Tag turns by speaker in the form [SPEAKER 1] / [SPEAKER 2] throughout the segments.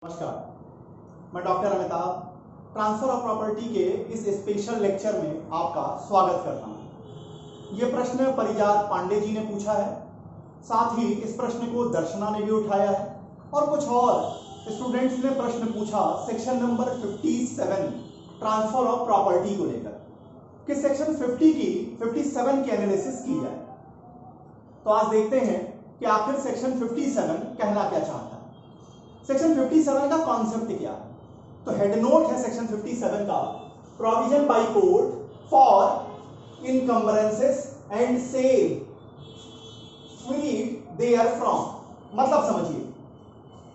[SPEAKER 1] नमस्कार, मैं doctor Amitabh transfer of property के इस स्पेशल लेक्चर में आपका स्वागत करता हूं। ये प्रश्न परिजात पांडे जी ने पूछा है, साथ ही इस प्रश्न को दर्शना ने भी उठाया है और कुछ और स्टूडेंट्स ने प्रश्न पूछा section number 57 transfer of property को लेकर कि सेक्शन 57 की एनालिसिस की जाए। तो आज देखते हैं कि आखिर सेक्शन 57 कहना क्या चाहता है। सेक्शन 57 का कॉन्सेप्ट क्या है? तो हेड नोट है सेक्शन 57 का, provision by court for encumbrances and sale freed therefrom. मतलब समझिए,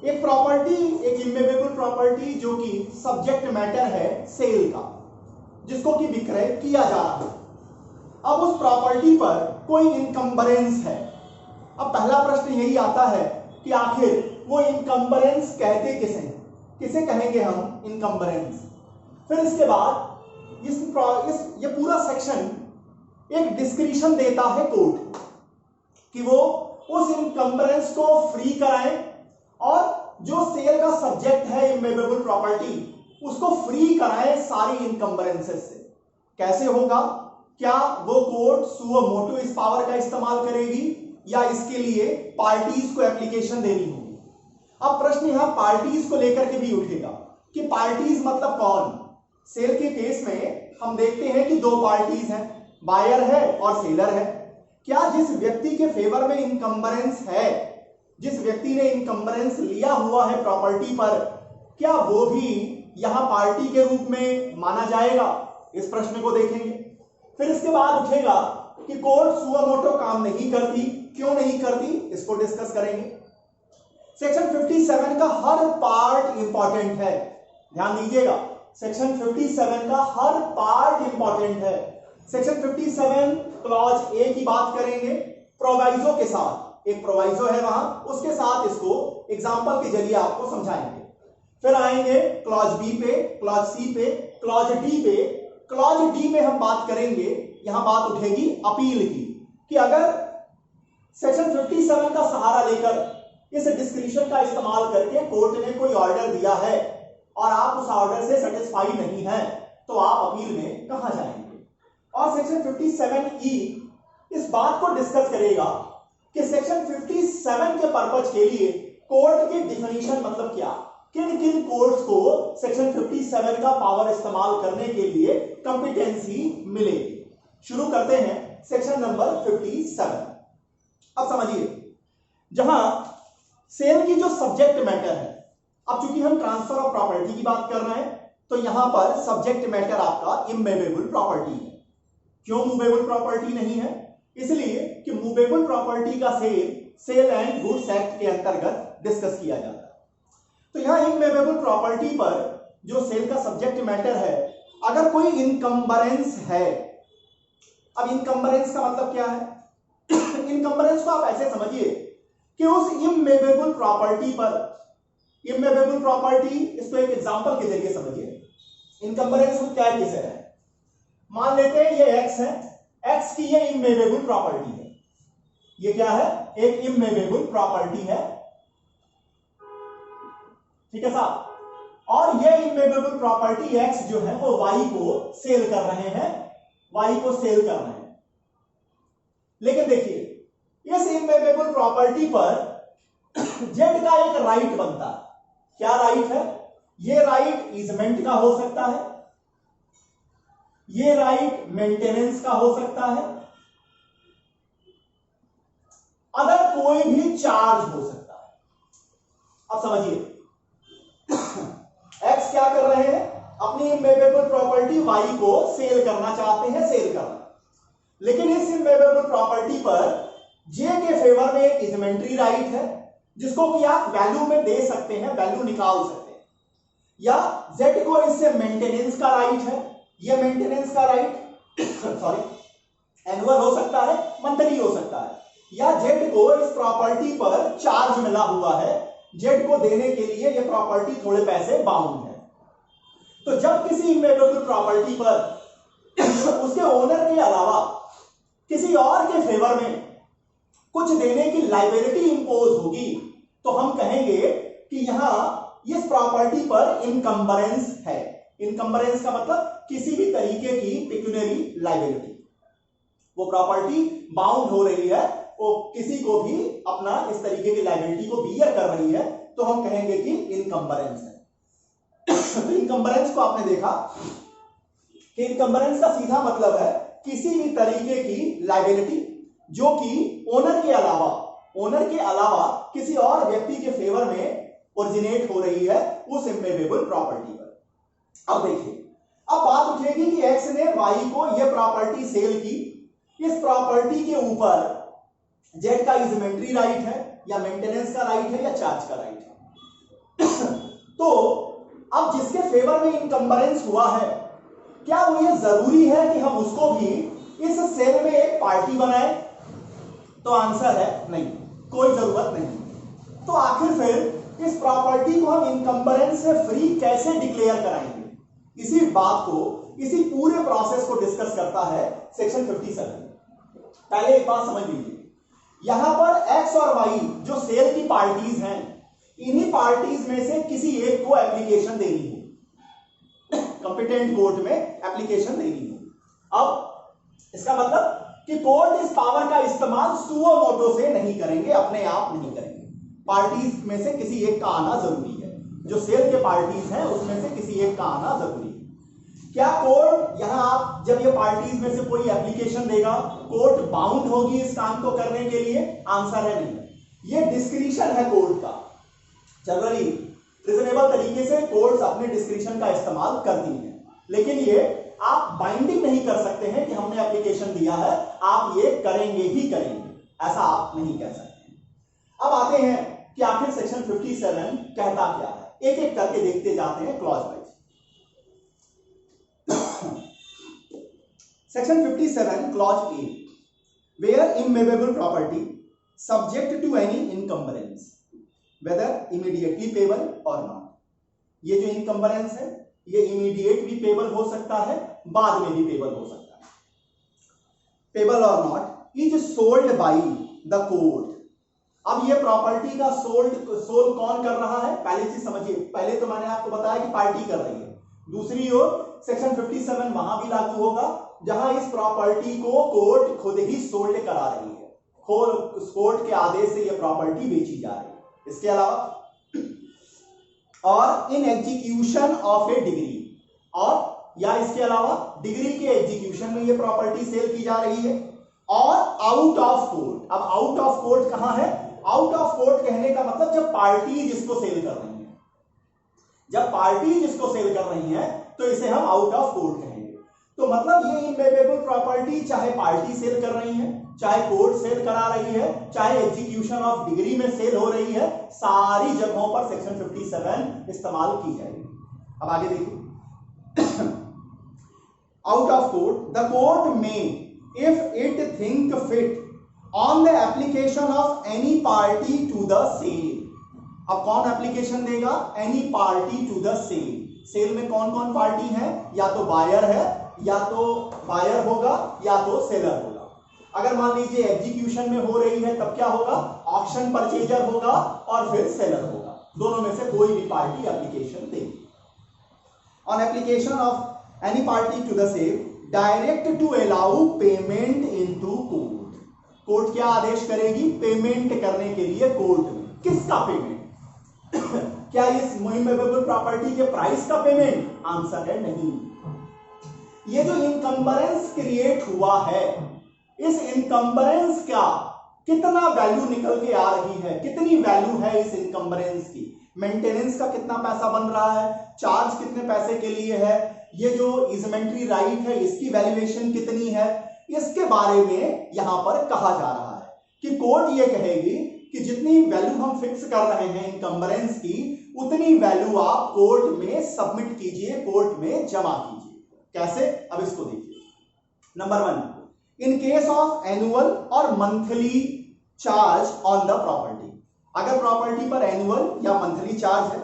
[SPEAKER 1] एक प्रॉपर्टी, एक इमूवेबल प्रॉपर्टी जो कि सब्जेक्ट मैटर है सेल का, जिसको कि विक्रय किया जा रहा है। अब उस प्रॉपर्टी पर कोई इनकम्बरेंस है। अब पहला प्रश्न यही आता है कि आखिर वो इनकम्बरेंस कहते किसे कहेंगे हम इनकम्बरेंस। फिर इसके बाद ये पूरा सेक्शन एक डिस्क्रिप्शन देता है कोर्ट कि वो उस इनकम्बरेंस को फ्री कराएं और जो सेल का सब्जेक्ट है इमूवेबल प्रॉपर्टी उसको फ्री कराएं सारी इनकम्बरेंसेस से। कैसे होगा? क्या वो कोर्ट सुओ मोटो इस पावर का इस्तेमाल करेगी या इसके लिए पार्टीज को एप्लीकेशन देनी होगी? अब प्रश्न यहां पार्टीज को लेकर के भी उठेगा कि पार्टीज मतलब कौन। सेल के केस में हम देखते हैं कि दो पार्टीज हैं, बायर है और सेलर है। क्या जिस व्यक्ति के फेवर में इनकम्बरेंस है, जिस व्यक्ति ने इनकम्बरेंस लिया हुआ है प्रॉपर्टी पर, क्या वो भी यहां पार्टी के रूप में माना जाएगा? इस प्रश्न को देखेंगे। फिर इसके बाद उठेगा कि कोर्ट सुओ मोटो काम नहीं करती, क्यों नहीं करती, इसको डिस्कस करेंगे। सेक्शन 57 का हर पार्ट इंपॉर्टेंट है, ध्यान दीजिएगा। सेक्शन 57 का हर पार्ट इंपॉर्टेंट है। सेक्शन 57 क्लॉज ए की बात करेंगे प्रोवाइजो के साथ, एक प्रोवाइजो है वहां, उसके साथ इसको एग्जांपल के जरिए आपको समझाएंगे। फिर आएंगे क्लॉज बी पे, क्लॉज सी पे, क्लॉज डी पे। क्लॉज डी में हम बात करेंगे, यहां बात उठेगी अपील की कि अगर सेक्शन 57 का सहारा लेकर इस डिस्क्रिप्शन का इस्तेमाल करके कोर्ट ने कोई ऑर्डर दिया है और आप उस ऑर्डर से सेटिस्फाई नहीं है तो आप अपील में कहां जाएंगे। और सेक्शन 57E इस बात को डिस्कस करेगा कि सेक्शन 57 के पर्पज के लिए कोर्ट की डिफिनीशन मतलब क्या, किन किन कोर्ट्स को सेक्शन 57 का पावर इस्तेमाल करने के लिए कंपिटेंसी मिलेगी। शुरू करते हैं सेक्शन नंबर 57। अब समझिए, जहां सेल की जो सब्जेक्ट मैटर है, अब चूंकि हम ट्रांसफर ऑफ प्रॉपर्टी की बात कर रहे हैं तो यहां पर सब्जेक्ट मैटर आपका इमूवेबल प्रॉपर्टी है। क्यों मूवेबल प्रॉपर्टी नहीं है? इसलिए कि मूवेबल प्रॉपर्टी का सेल एंड गुड्स एक्ट के अंतर्गत डिस्कस किया जाता है। तो यहां इमूवेबल प्रॉपर्टी पर जो सेल का सब्जेक्ट मैटर है, अगर कोई इनकम्बरेंस है। अब इनकम्बरेंस का मतलब क्या है? इनकम्बरेंस को आप ऐसे समझिए कि उस इमूवेबल प्रॉपर्टी पर, इमूवेबल प्रॉपर्टी, इसको एक एग्जांपल के जरिए समझिए। इनकम्बरेंस क्या किसे है? मान लेते हैं ये एक्स है, एक्स की ये इमूवेबल प्रॉपर्टी है। ये क्या है? एक इमूवेबल प्रॉपर्टी है, ठीक है साहब। और ये इमूवेबल प्रॉपर्टी एक्स जो है वो वाई को सेल कर रहे हैं, वाई को सेल कर रहे हैं। लेकिन देखिए, इस इमूवेबल प्रॉपर्टी पर जेड का एक राइट बनता है। क्या राइट है? ये राइट ईजमेंट का हो सकता है, ये राइट मेंटेनेंस का हो सकता है, अदर कोई भी चार्ज हो सकता है। अब समझिए, एक्स क्या कर रहे हैं? अपनी इमूवेबल प्रॉपर्टी वाई को सेल करना चाहते हैं, सेल करना। लेकिन इस इमूवेबल प्रॉपर्टी पर जे के फेवर में एक इजमेंट्री राइट है, जिसको कि आप वैल्यू में दे सकते हैं, वैल्यू निकाल सकते हैं। या जेड को इससे मेंटेनेंस का राइट है, ये मेंटेनेंस का राइट सॉरी एनुअल हो सकता है, मंथली हो सकता है। या जेड को इस प्रॉपर्टी पर चार्ज मिला हुआ है, जेड को देने के लिए ये प्रॉपर्टी थोड़े पैसे बाउंड है। तो जब किसी इमूवेबल प्रॉपर्टी पर उसके ओनर के अलावा किसी और के फेवर में कुछ देने की लायबिलिटी इंपोज होगी तो हम कहेंगे कि यहां इस प्रॉपर्टी पर इनकम्बरेंस है। इनकम्बरेंस का मतलब किसी भी तरीके की पेक्यूनियरी लायबिलिटी, वो प्रॉपर्टी बाउंड हो रही है, वो किसी को भी अपना इस तरीके की लायबिलिटी को बियर कर रही है, तो हम कहेंगे कि इनकम्बरेंस है। तो इनकम्बरेंस को आपने देखा कि इनकम्बरेंस का सीधा मतलब है किसी भी तरीके की लायबिलिटी जो कि ओनर के अलावा किसी और व्यक्ति के फेवर में ओरिजिनेट हो रही है उस इम्यूवेबल प्रॉपर्टी पर। अब देखिए, अब बात उठेगी कि एक्स ने वाई को यह प्रॉपर्टी सेल की, इस प्रॉपर्टी के ऊपर जेड का इजमेंट्री राइट है या मेंटेनेंस का राइट है या चार्ज का राइट है। तो अब जिसके फेवर में इनकम्बरेंस हुआ है, क्या वो ये जरूरी है कि हम उसको भी इस सेल में एक पार्टी बनाएं? तो आंसर है नहीं, कोई जरूरत नहीं। तो आखिर फिर इस प्रॉपर्टी को हम इनकम्बरेंस से फ्री कैसे डिक्लेयर कराएंगे? इसी बात को, इसी पूरे प्रोसेस को डिस्कस करता है सेक्शन 57। पहले एक बात समझ लीजिए, यहां पर एक्स और वाई जो सेल की पार्टीज हैं, इन्हीं पार्टीज में से किसी एक को एप्लीकेशन देनी है, कॉम्पिटेंट कोर्ट में एप्लीकेशन देनी है। अब इसका मतलब कि कोर्ट इस पावर का इस्तेमाल सुओ मोटो से नहीं करेंगे, अपने आप नहीं करेंगे, पार्टीज में से किसी एक का आना जरूरी है। जो सेल के पार्टीज हैं उसमें से किसी एक का आना जरूरी है। क्या कोर्ट यहां आप जब ये पार्टीज में से कोई एप्लीकेशन देगा, कोर्ट बाउंड होगी इस काम को करने के लिए? आंसर है नहीं। ये डिस्क्रिशन है कोर्ट का। जनरली रिजनेबल तरीके से कोर्ट्स अपने डिस्क्रिशन का इस्तेमाल करती हैं, लेकिन ये आप बाइंडिंग नहीं कर सकते हैं कि हमने एप्लीकेशन दिया है, आप ये करेंगे ही करेंगे, ऐसा आप नहीं कह सकते। अब आते हैं कि आखिर सेक्शन 57 कहता क्या है, एक एक करके देखते जाते हैं clause wise. Section 57 clause A, where immovable property subject to any encumbrance whether immediately payable or not. ये जो इनकम्बरेंस है ये इमीडिएट भी पेबल हो सकता है, बाद में भी पेबल हो सकता है। Payable or not is sold by the court. अब ये प्रॉपर्टी का सोल कौन कर रहा है? पहले चीज समझिए, पहले तो मैंने आपको बताया कि पार्टी कर रही है, दूसरी ओर सेक्शन 57 वहां भी लागू होगा जहां इस प्रॉपर्टी को कोर्ट खुद ही सोल्ड करा रही है, कोर्ट के आदेश से यह प्रॉपर्टी बेची जा रही है। इसके अलावा और in execution of A degree, और या इसके अलावा डिग्री के एग्जीक्यूशन में ये प्रॉपर्टी सेल की जा रही है, और आउट ऑफ कोर्ट। अब आउट ऑफ कोर्ट कहां है? आउट ऑफ कोर्ट कहने का मतलब जब पार्टी जिसको सेल कर रही है, जब पार्टी जिसको सेल कर रही है तो इसे हम आउट ऑफ कोर्ट कहेंगे। तो मतलब ये इमूवेबल प्रॉपर्टी चाहे पार्टी सेल कर रही है, चाहे कोर्ट सेल करा रही है, चाहे एग्जीक्यूशन ऑफ डिग्री में सेल हो रही है, सारी जगहों पर सेक्शन 57 इस्तेमाल की जाएगी। अब आगे देखिए, out of court, the court में if it think fit on the application of any party to the sale. अब कौन एप्लीकेशन देगा? Any party to the sale. Sale में कौन कौन पार्टी है? या तो बायर है, या तो बायर होगा, या तो सेलर होगा। अगर मान लीजिए एग्जीक्यूशन में हो रही है तब क्या होगा? ऑक्शन परचेजर होगा और फिर सेलर होगा, दोनों में से कोई भी पार्टी एप्लीकेशन देगी। On application of any party to the sale direct to allow payment into court. Court क्या आदेश करेगी? पेमेंट करने के लिए कोर्ट में। किसका पेमेंट? क्या इस इमूवेबल प्रॉपर्टी के प्राइस का पेमेंट? आंसर है नहीं। ये जो इनकम्बरेंस क्रिएट हुआ है, इस इनकम्बरेंस का कितना वैल्यू निकल के आ रही है, कितनी वैल्यू है इस इनकम्बरेंस की, मेंटेनेंस का कितना पैसा बन रहा है, चार्ज कितने पैसे के लिए है, ये जो इजमेंट्री राइट है इसकी वैल्यूएशन कितनी है, इसके बारे में यहां पर कहा जा रहा है कि कोर्ट ये कहेगी कि जितनी वैल्यू हम फिक्स कर रहे हैं इनकम्बरेंस की, उतनी वैल्यू आप कोर्ट में सबमिट कीजिए, कोर्ट में जमा कीजिए। कैसे? अब इसको देखिए। Number 1, in case of annual और monthly charge on the property. अगर प्रॉपर्टी पर एनुअल या मंथली चार्ज है,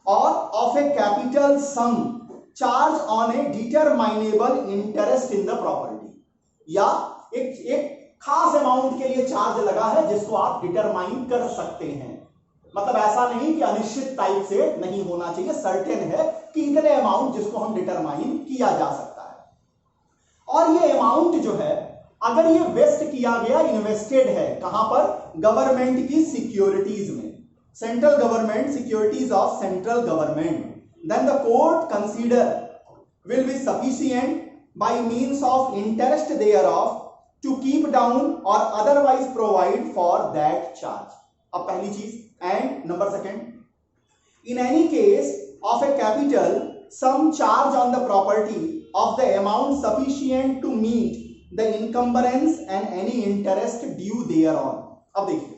[SPEAKER 1] और of a capital sum charge on a determinable interest in the property, या एक खास अमाउंट के लिए चार्ज लगा है जिसको आप डिटरमाइन कर सकते हैं, मतलब ऐसा नहीं कि अनिश्चित टाइप से नहीं होना चाहिए, सर्टेन है कि इतने अमाउंट जिसको हम डिटरमाइन किया जा सकता है। और ये अमाउंट जो है अगर ये वेस्ट किया गया, इन्वेस्टेड है कहां पर, गवर्नमेंट की सिक्योरिटीज में, central government securities of central government, then the court consider will be sufficient by means of interest thereof to keep down or otherwise provide for that charge. अब पहली चीज, and number second, in any case of a capital some charge on the property of the amount sufficient to meet the encumbrance and any interest due thereon. अब देखिए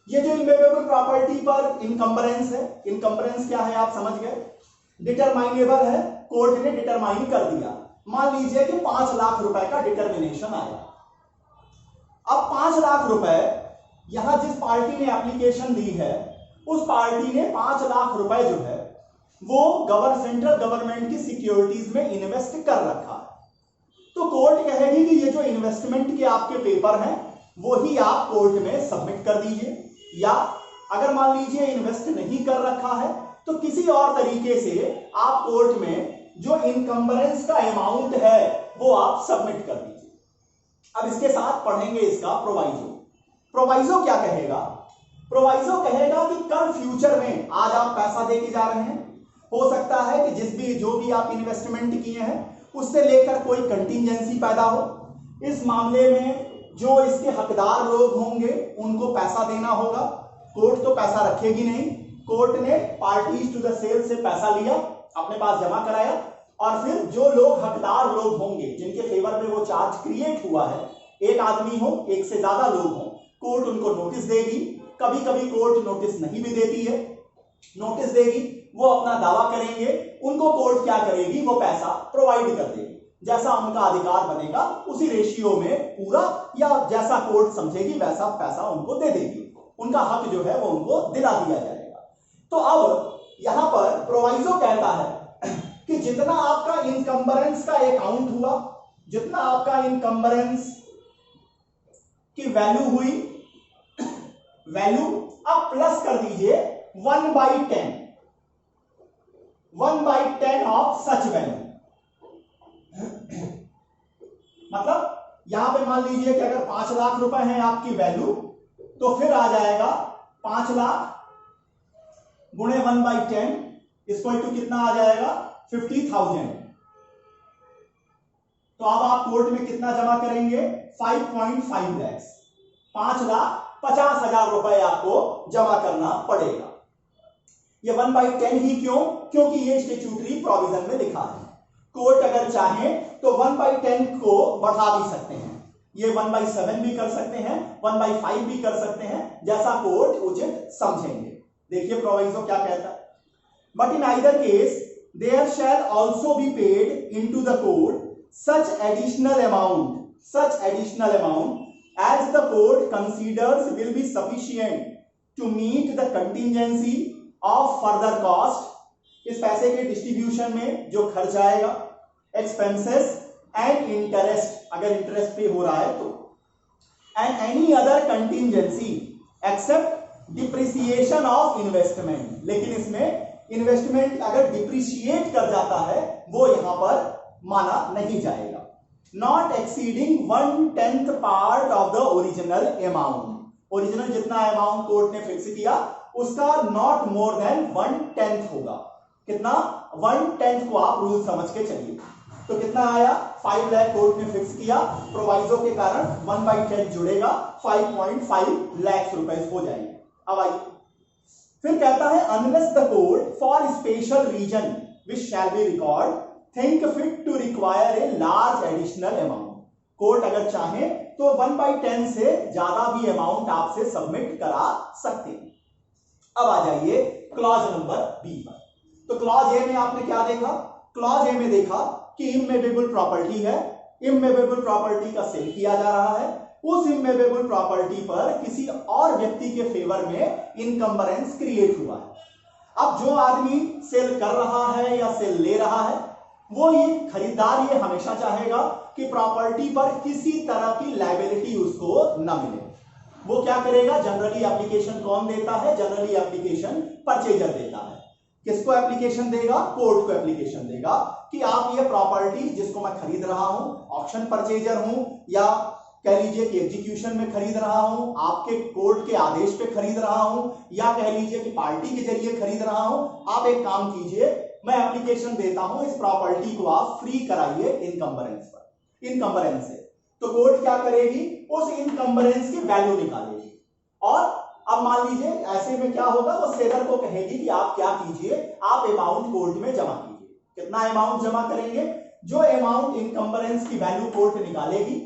[SPEAKER 1] ये जो immovable property पर encumbrance है, encumbrance क्या है आप समझ गए, डिटरमाइनेबल है, कोर्ट ने डिटरमाइन कर दिया। मान लीजिए कि 5 लाख रुपए का डिटरमिनेशन आया। अब 5 लाख रुपए यहां जिस पार्टी ने एप्लीकेशन दी है उस पार्टी ने 5 लाख रुपए जो है वो सेंट्रल गवर्नमेंट की सिक्योरिटीज में इन्वेस्ट कर रखा है। तो कोर्ट कहेगी कि ये जो इन्वेस्टमेंट के आपके पेपर हैं वो ही आप कोर्ट में सबमिट कर दीजिए, या अगर मान लीजिए इन्वेस्ट नहीं कर रखा है तो किसी और तरीके से आप कोर्ट में जो इनकम्बरेंस का अमाउंट है वो आप सबमिट कर दीजिए। अब इसके साथ पढ़ेंगे इसका प्रोवाइजो। प्रोवाइजो क्या कहेगा, प्रोवाइजो कहेगा कि कल फ्यूचर में, आज आप पैसा देके जा रहे हैं, हो सकता है कि जो भी आप इन्वेस्टमेंट किए हैं उससे लेकर कोई कंटिजेंसी पैदा हो, इस मामले में जो इसके हकदार लोग होंगे उनको पैसा देना होगा। कोर्ट तो पैसा रखेगी नहीं, कोर्ट ने पार्टीज टू द सेल से पैसा लिया, अपने पास जमा कराया, और फिर जो लोग हकदार लोग होंगे जिनके फेवर में वो चार्ज क्रिएट हुआ है, एक आदमी हो, एक से ज्यादा लोग हो, कोर्ट उनको नोटिस देगी। कभी कभी कोर्ट नोटिस नहीं भी देती है, नोटिस देगी, वो अपना दावा करेंगे, उनको कोर्ट क्या करेगी, वो पैसा प्रोवाइड कर देगी, जैसा उनका अधिकार बनेगा उसी रेशियो में पूरा, या जैसा कोर्ट समझेगी वैसा पैसा उनको दे देगी, उनका हक जो है वो उनको दिला दिया जाएगा। तो अब यहां पर प्रोवाइजो कहता है कि जितना आपका इनकम्बरेंस का अकाउंट हुआ, जितना आपका इनकम्बरेंस की वैल्यू हुई, वैल्यू अब प्लस कर दीजिए 1/10, 1/10 ऑफ सच वैल्यू। मतलब यहां पे मान लीजिए कि अगर 5 लाख रुपए है आपकी वैल्यू, तो फिर आ जाएगा 5 लाख गुणे 1/10 इक्वल टू कितना आ जाएगा, 50,000। तो अब आप कोर्ट में कितना जमा करेंगे, 5.5 लाख, 5,50,000 रुपए आपको जमा करना पड़ेगा। ये 1/10 ही क्यों, क्योंकि ये स्टैट्यूटरी प्रोविजन में लिखा है। कोर्ट अगर चाहे तो 1/10 को बढ़ा भी सकते हैं, ये 1/7 भी कर सकते हैं, 1/5 भी कर सकते हैं, जैसा कोर्ट उचित समझेंगे। देखिए प्रोविजो क्या कहता है, but in either case there shall also be paid into the court such additional amount as the court considers will be sufficient to meet the contingency of further cost। इस पैसे के distribution में जो खर्च आएगा, एक्सपेंसेस एंड इंटरेस्ट, अगर interest पे हो रहा है तो, and any other contingency except depreciation of investment. लेकिन इसमें इन्वेस्टमेंट अगर डिप्रिशिएट कर जाता है वो यहां पर माना नहीं जाएगा। Not exceeding 1/10 part of the original amount, original जितना अमाउंट कोर्ट ने फिक्स किया उसका नॉट मोर देन 1/10 होगा। कितना, 1/10 को आप रूल समझ के चलिए। तो कितना आया, 5 लाख कोर्ट ने फिक्स किया, प्रोवाइजो के कारण 1/10 जुड़ेगा, 5.5 लाख रुपए हो जाएंगे। अब आइए फिर कहता है unless the court for special reason which shall be record think fit to require a large additional amount. Court अगर चाहे तो 1/10 से ज्यादा भी अमाउंट आपसे सबमिट करा सकते हैं। अब आ जाइए क्लॉज नंबर बी पर। तो क्लॉज ए में आपने क्या देखा, क्लॉज ए में देखा कि इमूवेबल प्रॉपर्टी है, इमूवेबल प्रॉपर्टी का सेल किया जा रहा है, उस इमूवेबल प्रॉपर्टी पर किसी और व्यक्ति के फेवर में इनकम्बरेंस क्रिएट हुआ है। अब जो आदमी सेल कर रहा है या सेल ले रहा है, वो ये खरीदार ये हमेशा चाहेगा कि प्रॉपर्टी पर किसी तरह की लायबिलिटी उसको न मिले। वो क्या करेगा, जनरली एप्लीकेशन कौन देता है, जनरली एप्लीकेशन परचेजर देता है। किसको एप्लीकेशन देगा, कोर्ट को एप्लीकेशन देगा कि आप ये प्रॉपर्टी जिसको मैं खरीद रहा हूं, ऑप्शन परचेजर हूं या कह लीजिए कि एग्जीक्यूशन में खरीद रहा हूं, आपके कोर्ट के आदेश पे खरीद रहा हूं, या कह लीजिए कि पार्टी के जरिए खरीद रहा हूं, आप एक काम कीजिए, मैं एप्लीकेशन देता हूं, इस प्रॉपर्टी को आप फ्री कराइए इनकम्बरेंस पर, इनकम्बरेंस से। तो कोर्ट क्या करेगी, उस इनकम्बरेंस की वैल्यू निकालेगी, और अब मान लीजिए ऐसे में क्या होगा, वो सेलर को कहेगी कि आप क्या कीजिए, आप अमाउंट कोर्ट में जमा कीजिए। कितना अमाउंट जमा करेंगे, जो अमाउंट इनकम्बरेंस की वैल्यू कोर्ट निकालेगी,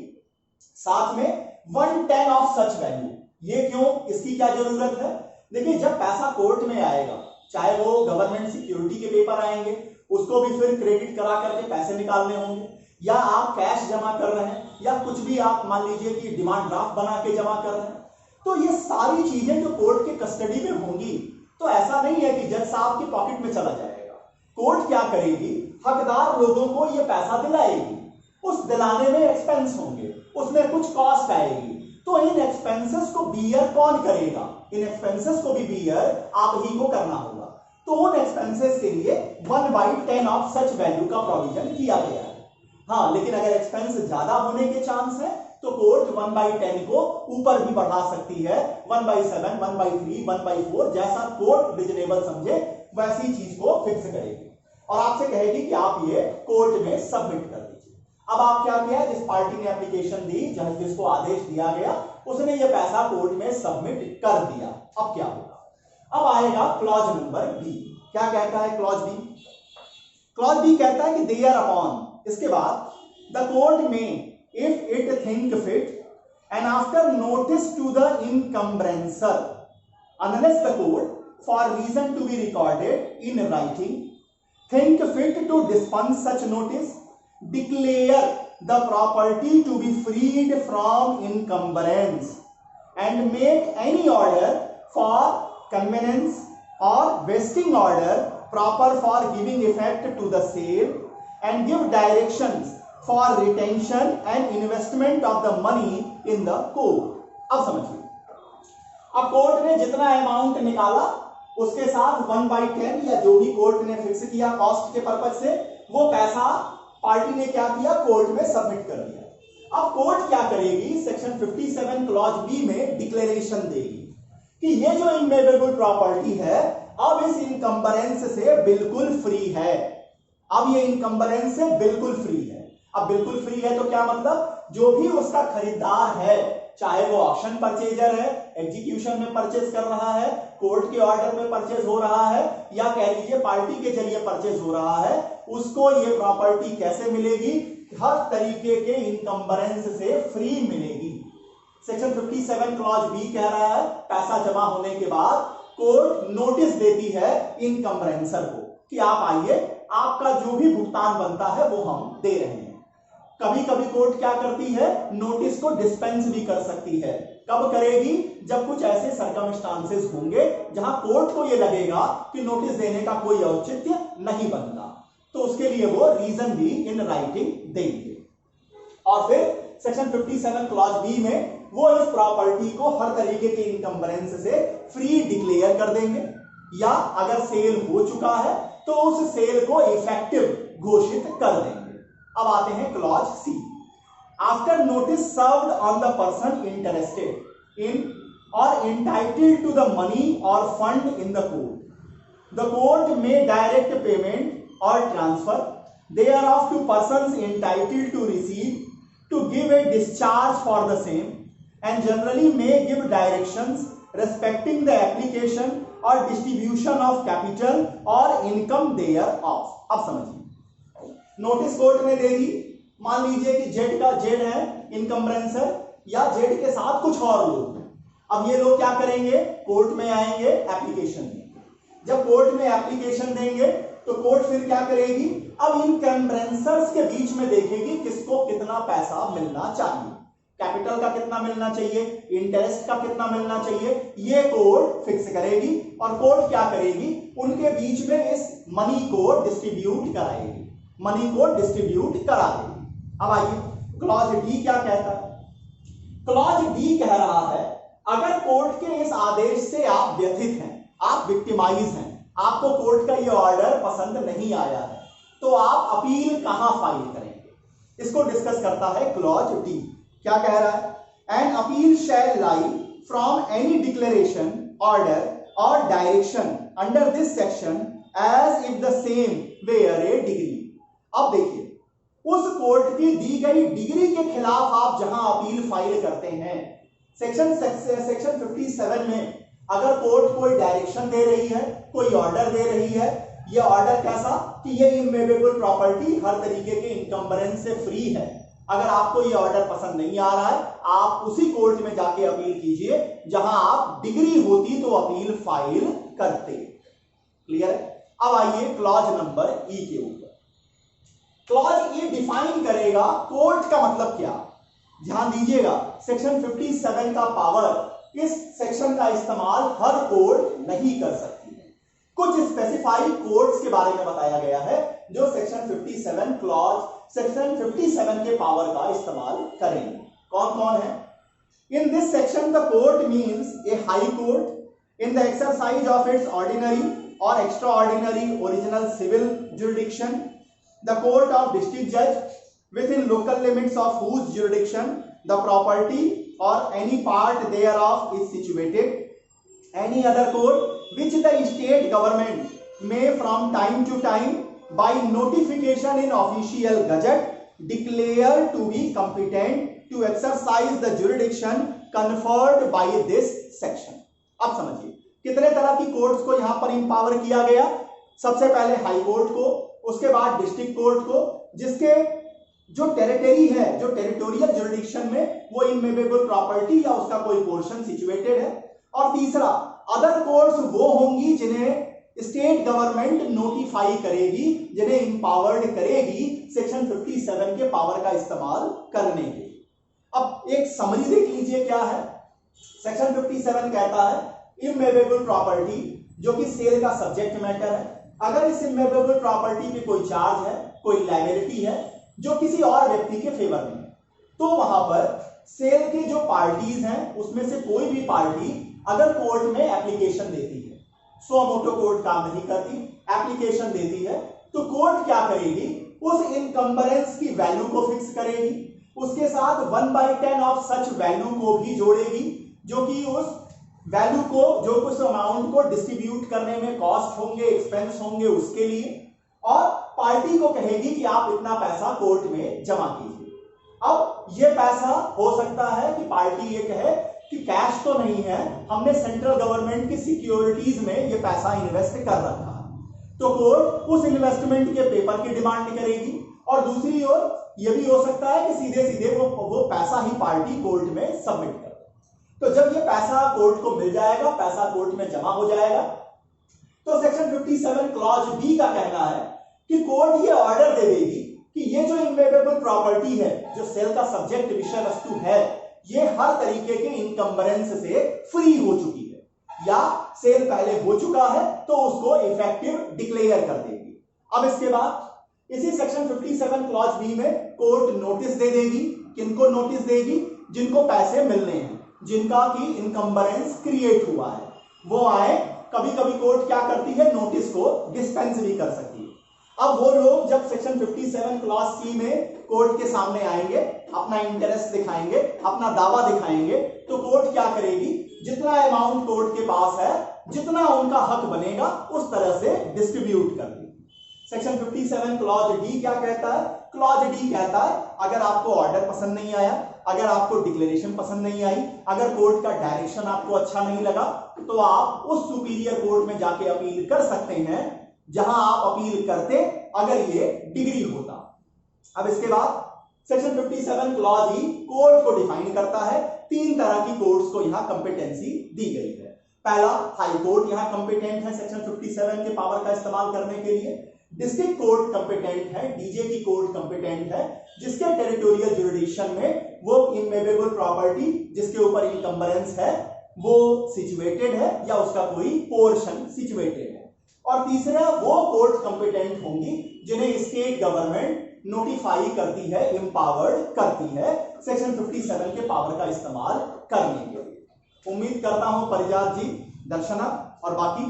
[SPEAKER 1] साथ में 1/10 ऑफ सच वैल्यू। ये क्यों, इसकी क्या जरूरत है, देखिए जब पैसा कोर्ट में आएगा, चाहे वो गवर्नमेंट सिक्योरिटी के पेपर आएंगे, उसको भी फिर क्रेडिट करा करके पैसे निकालने होंगे, या आप कैश जमा कर रहे हैं, या कुछ भी आप मान लीजिए कि डिमांड ड्राफ्ट बना के जमा कर रहे हैं, तो ये सारी चीजें जो कोर्ट के कस्टडी में होंगी, तो ऐसा नहीं है कि जज साहब की पॉकेट में चला जाएगा। कोर्ट क्या करेगी, हकदार लोगों को ये पैसा दिलाएगी, उस दिलाने में एक्सपेंस होंगे, उसमें कुछ कॉस्ट आएगी, तो इन एक्सपेंसेस को बियर कौन करेगा, इन एक्सपेंसेस को भी बियर आप ही को करना होगा। तो उन एक्सपेंसेस के लिए 1/10 ऑफ सच वैल्यू का प्रोविजन किया गया है। हाँ, लेकिन अगर एक्सपेंस ज्यादा होने के चांस है तो कोर्ट 1/10 को ऊपर भी बढ़ा सकती है, 1/7, 1/3, 1/4, जैसा कोर्ट रिजनेबल समझे वैसी चीज को फिक्स करेगी, और आपसे कहेगी कि आप ये कोर्ट में सबमिट कर दीजिए। अब आप क्या किया, जिस पार्टी ने एप्लीकेशन दी, जिसको आदेश दिया गया, उसने ये पैसा कोर्ट में सबमिट कर दिया। अब क्या होगा, अब आएगा क्लॉज नंबर बी। क्या कहता है क्लॉज बी, क्लॉज बी कहता है कि देयर अपॉन, इसके बाद द कोर्ट में if it think fit and after notice to the encumbrancer unless the court for reason to be recorded in writing think fit to dispense such notice declare the property to be freed from encumbrance and make any order for conveyance or vesting order proper for giving effect to the sale and give directions for retention and investment of the money in the court। अब समझिए, अब court ने जितना amount निकाला उसके साथ 1/10 या जो भी कोर्ट ने फिक्स किया कॉस्ट के पर्पज से, वो पैसा पार्टी ने क्या किया, कोर्ट में सबमिट कर दिया। अब कोर्ट क्या करेगी, सेक्शन 57 क्लॉज बी में डिक्लेरेशन देगी कि ये जो इमूवेबल प्रॉपर्टी है अब इस इनकम्बरेंस से बिल्कुल फ्री है, अब ये इनकम्बरेंस से बिल्कुल फ्री है। अब बिल्कुल फ्री है तो क्या मतलब, जो भी उसका खरीदार है, चाहे वो ऑप्शन परचेजर है, एग्जीक्यूशन में परचेज कर रहा है, कोर्ट के ऑर्डर में परचेज हो रहा है, या कह लीजिए पार्टी के जरिए परचेज हो रहा है, उसको ये प्रॉपर्टी कैसे मिलेगी, हर तरीके के इनकम्बरेंस से फ्री मिलेगी। सेक्शन 57 क्लॉज बी कह रहा है पैसा जमा होने के बाद कोर्ट नोटिस देती है इनकम्बरेंसर को कि आप आइए, आपका जो भी भुगतान बनता है वो हम दे रहे हैं। कभी कभी कोर्ट क्या करती है, नोटिस को डिस्पेंस भी कर सकती है। कब करेगी, जब कुछ ऐसे सर्कमस्टांसेस होंगे जहां कोर्ट को यह लगेगा कि नोटिस देने का कोई औचित्य नहीं बनता, तो उसके लिए वो रीजन भी इन राइटिंग देंगे। और फिर सेक्शन 57 क्लॉज बी में वो इस प्रॉपर्टी को हर तरीके के इनकम्बरेंस से फ्री डिक्लेयर कर देंगे, या अगर सेल हो चुका है तो उस सेल को इफेक्टिव घोषित कर देंगे। अब आते हैं clause C. After notice served on the person interested in or entitled to the money or fund in the court में direct payment or transfer thereof to persons entitled to receive to give a discharge for the same and generally may give directions respecting the application or distribution of capital or income thereof। अब समझिए, notice court ने दे दी, मान लीजिए कि Z है इनकम्बरेंसर, या Z के साथ कुछ और लोग। अब ये लोग क्या करेंगे, कोर्ट में आएंगे, एप्लीकेशन देंगे। जब कोर्ट में एप्लीकेशन देंगे तो कोर्ट फिर क्या करेगी, अब इनकम्बरेंसर्स के बीच में देखेगी किसको कितना पैसा मिलना चाहिए, कैपिटल का कितना मिलना चाहिए, इंटरेस्ट का कितना मिलना चाहिए, ये कोर्ट फिक्स करेगी। और कोर्ट क्या करेगी, उनके बीच में इस मनी को डिस्ट्रीब्यूट कराएगी, मनी को डिस्ट्रीब्यूट करा देगी। अब आइए क्लॉज डी क्या कहता है। क्लॉज डी कह रहा है अगर कोर्ट के इस आदेश से आप व्यथित हैं, आप विक्टिमाइज हैं, आपको कोर्ट का ये ऑर्डर पसंद नहीं आया है, तो आप अपील कहां फाइल करेंगे, इसको डिस्कस करता है क्लॉज डी। क्या कह रहा है? An appeal shall lie from any declaration, order और direction under this section as if the same were a decree. अब देखिए, उस कोर्ट की दी गई डिग्री के खिलाफ आप जहां अपील फाइल करते हैं, सेक्शन 57 में अगर कोर्ट कोई डायरेक्शन दे रही है, कोई ऑर्डर दे रही है, ये ऑर्डर कैसा कि ये इमूवेबल प्रॉपर्टी हर तरीके के इनकम्बरेंस से फ्री है, अगर आपको ये ऑर्डर पसंद नहीं आ रहा है, आप उसी कोर्ट में जाके अपील कीजिए जहां आप डिग्री होती तो अपील फाइल करते। क्लियर है? अब आइए क्लॉज नंबर ई के ऊपर। क्लॉज ई डिफाइन करेगा कोर्ट का मतलब क्या। ध्यान दीजिएगा, सेक्शन 57 का पावर, इस सेक्शन का इस्तेमाल हर कोर्ट नहीं कर सकती है। कुछ स्पेसिफाइड कोर्ट्स के बारे में बताया गया है जो सेक्शन 57 क्लॉज सेक्शन 57 के पावर का इस्तेमाल करेंगे। कौन कौन है? In this section the court means a high court in the exercise of its ordinary और extraordinary original civil jurisdiction, the court of district जज within local limits of whose jurisdiction the property or any part thereof is situated, any other court which the state government may from time to time by notification in official gazette declare to be competent to exercise the jurisdiction conferred by this section। अब समझिए कितने तरह की courts को यहां पर empower किया गया। सबसे पहले हाई कोर्ट को, उसके बाद डिस्ट्रिक्ट कोर्ट को, जिसके जो टेरिटरी है, जो टेरिटोरियल जुरिडिक्शन में वो इमूवेबल प्रॉपर्टी या उसका कोई पोर्शन सिचुएटेड है, और तीसरा अदर कोर्ट्स वो होंगी जिन्हें स्टेट गवर्नमेंट नोटिफाई करेगी, जिन्हें इंपावर्ड करेगी सेक्शन 57 के पावर का इस्तेमाल करने के लिए। अब एक समरी देख लीजिए क्या है। सेक्शन 57 कहता है इमूवेबल प्रॉपर्टी जो कि सेल का सब्जेक्ट मैटर है, अगर इस इमूवेबल प्रॉपर्टी पे कोई चार्ज है, कोई लायबिलिटी है जो किसी और व्यक्ति के फेवर में, तो वहां पर सेल के जो पार्टीज हैं उसमें से कोई भी पार्टी अगर कोर्ट में एप्लीकेशन देती है, सो मोटो कोर्ट काम नहीं करती, एप्लीकेशन देती है, तो कोर्ट क्या करेगी, उस इनकम्बरेंस की वैल्यू को फिक्स करेगी, उसके साथ 1/10 ऑफ सच वैल्यू को भी जोड़ेगी, जो कि उस वैल्यू को, जो कुछ अमाउंट को डिस्ट्रीब्यूट करने में कॉस्ट होंगे, एक्सपेंस होंगे उसके लिए, और पार्टी को कहेगी कि आप इतना पैसा कोर्ट में जमा कीजिए। अब यह पैसा हो सकता है कि पार्टी ये कहे कि कैश तो नहीं है, हमने सेंट्रल गवर्नमेंट की सिक्योरिटीज में यह पैसा इन्वेस्ट कर रखा है, तो कोर्ट उस इन्वेस्टमेंट के पेपर की डिमांड करेगी। और दूसरी ओर यह भी हो सकता है कि सीधे सीधे वो पैसा ही पार्टी कोर्ट में सबमिट कर दे। तो जब यह पैसा कोर्ट को मिल जाएगा, पैसा कोर्ट में जमा हो जाएगा, तो सेक्शन 57 क्लॉज बी का कहना है कि कोर्ट ये ऑर्डर दे देगी कि ये जो इमूवेबल प्रॉपर्टी है, जो सेल का सब्जेक्ट विषय वस्तु है, ये हर तरीके के इनकम्बरेंस से फ्री हो चुकी है या सेल पहले हो चुका है, तो उसको इफेक्टिव डिक्लेयर कर देगी। अब इसके बाद इसी सेक्शन 57 क्लॉज बी में कोर्ट नोटिस दे देगी। किनको नोटिस देगी? जिनको पैसे मिलने हैं, जिनका की इनकम्बरेंस क्रिएट हुआ है, वो आए। कभी कभी कोर्ट क्या करती है, नोटिस को डिस्पेंस भी कर सकती है। अब वो लोग जब सेक्शन 57 क्लॉज सी में कोर्ट के सामने आएंगे, अपना इंटरेस्ट दिखाएंगे, अपना दावा दिखाएंगे, तो कोर्ट क्या करेगी, जितना अमाउंट कोर्ट के पास है, जितना उनका हक बनेगा, उस तरह से डिस्ट्रीब्यूट कर देगी। सेक्शन 57 क्लॉज डी क्या कहता है? क्लॉज डी कहता है अगर आपको ऑर्डर पसंद नहीं आया, अगर आपको डिक्लेरेशन पसंद नहीं आई, अगर कोर्ट का डायरेक्शन आपको अच्छा नहीं लगा, तो आप उस सुपीरियर कोर्ट में जाके अपील कर सकते हैं जहां आप अपील करते अगर ये डिग्री होता। अब इसके बाद सेक्शन 57 क्लॉज ई कोर्ट को डिफाइन करता है। 3 तरह की कोर्ट्स को यहां कंपिटेंसी दी गई है। पहला, हाई कोर्ट यहां कंपिटेंट है सेक्शन 57 के पावर का इस्तेमाल करने के लिए। डिस्ट्रिक्ट कोर्ट कंपिटेंट है, डीजे की कोर्ट कंपिटेंट है, जिसके टेरिटोरियल जुरिडिक्शन में वो इमूवेबल प्रॉपर्टी जिसके ऊपर इनकम्बरेंस है वो सिचुएटेड है या उसका कोई पोर्शन सिचुएटेड है। और तीसरा, वो कोर्ट कंपिटेंट होंगी जिन्हें स्टेट गवर्नमेंट नोटिफाई करती है, एम्पावर्ड करती है सेक्शन 57 के पावर का इस्तेमाल करने के लिए। उम्मीद करता हूं परिजात जी, दर्शना और बाकी,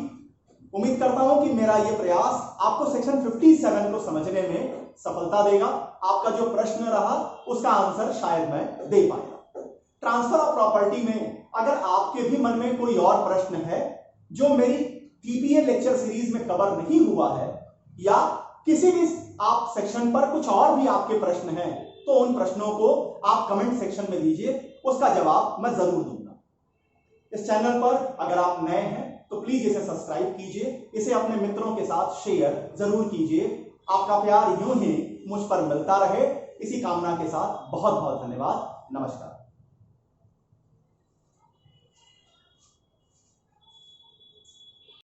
[SPEAKER 1] उम्मीद करता हूं कि मेरा यह प्रयास आपको सेक्शन 57 को समझने में सफलता देगा। आपका जो प्रश्न रहा उसका आंसर शायद मैं दे पाया। ट्रांसफर ऑफ प्रॉपर्टी में अगर आपके भी मन में कोई और प्रश्न है जो मेरी टीपीए लेक्चर सीरीज में कवर नहीं हुआ है, या किसी भी आप सेक्शन पर कुछ और भी आपके प्रश्न हैं, तो उन प्रश्नों को आप कमेंट सेक्शन में दीजिए, उसका जवाब मैं जरूर दूंगा। इस चैनल पर अगर आप नए हैं तो प्लीज इसे सब्सक्राइब कीजिए, इसे अपने मित्रों के साथ शेयर जरूर कीजिए। आपका प्यार यूं ही मुझ पर मिलता रहे, इसी कामना के साथ बहुत बहुत धन्यवाद। नमस्कार।